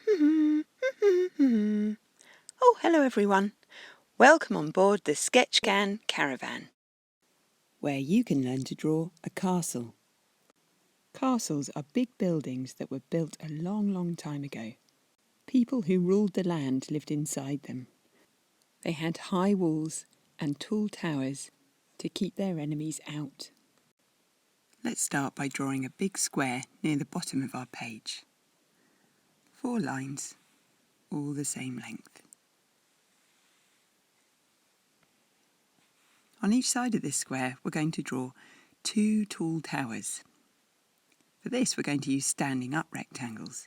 Oh, hello everyone. Welcome on board the SketchCan Caravan, where you can learn to draw a castle. Castles are big buildings that were built a long time ago. People who ruled the land lived inside them. They had high walls and tall towers to keep their enemies out. Let's start by drawing a big square near the bottom of our page. 4 lines, all the same length. On each side of this square, we're going to draw 2 tall towers. For this, we're going to use standing up rectangles.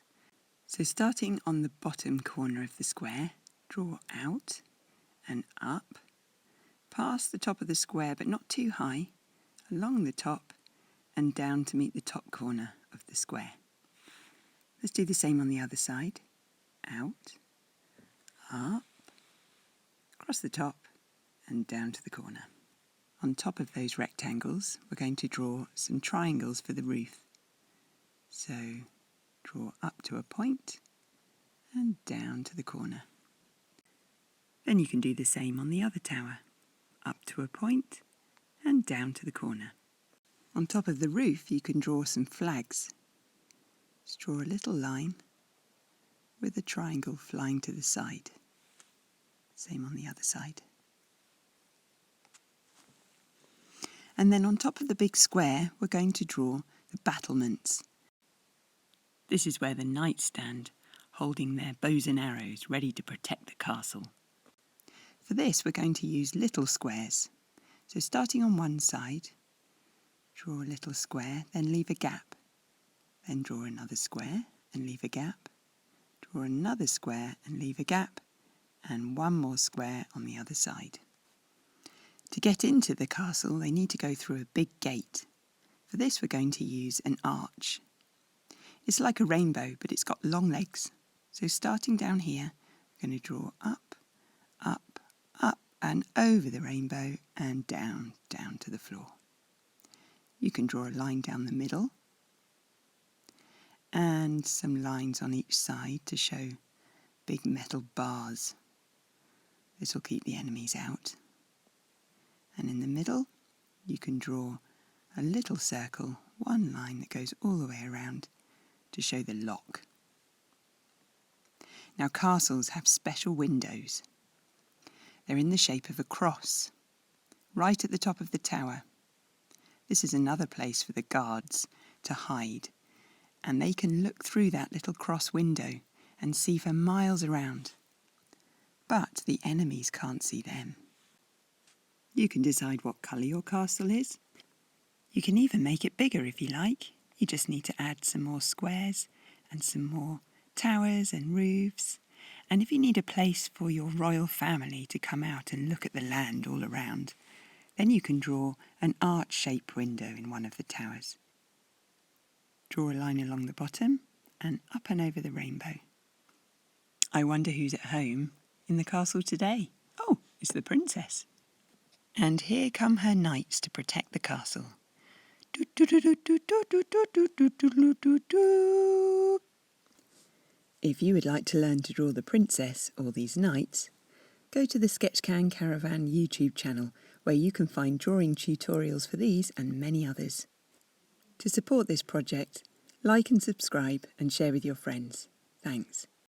So starting on the bottom corner of the square, draw out and up, past the top of the square but not too high, along the top and down to meet the top corner of the square. Let's do the same on the other side. Out, up, across the top and down to the corner. On top of those rectangles, we're going to draw some triangles for the roof. So draw up to a point and down to the corner. Then you can do the same on the other tower. Up to a point and down to the corner. On top of the roof, you can draw some flags. Just draw a little line with a triangle flying to the side. Same on the other side. And then on top of the big square, we're going to draw the battlements. This is where the knights stand, holding their bows and arrows ready to protect the castle. For this, we're going to use little squares. So starting on one side, draw a little square, then leave a gap. Then draw another square and leave a gap. Draw another square and leave a gap. And one more square on the other side. To get into the castle, they need to go through a big gate. For this, we're going to use an arch. It's like a rainbow, but it's got long legs. So starting down here, we're going to draw up, up, up, and over the rainbow, and down to the floor. You can draw a line down the middle, and some lines on each side to show big metal bars. This will keep the enemies out. And in the middle, you can draw a little circle, one line that goes all the way around to show the lock. Now castles have special windows. They're in the shape of a cross, right at the top of the tower. This is another place for the guards to hide, and they can look through that little cross window and see for miles around. But the enemies can't see them. You can decide what colour your castle is. You can even make it bigger if you like. You just need to add some more squares and some more towers and roofs. And if you need a place for your royal family to come out and look at the land all around, then you can draw an arch-shaped window in one of the towers. Draw a line along the bottom and up and over the rainbow. I wonder who's at home in the castle today. Oh, it's the princess. And here come her knights to protect the castle. If you would like to learn to draw the princess or these knights, go to the SketchCan Caravan YouTube channel, where you can find drawing tutorials for these and many others. To support this project, like and subscribe and share with your friends. Thanks.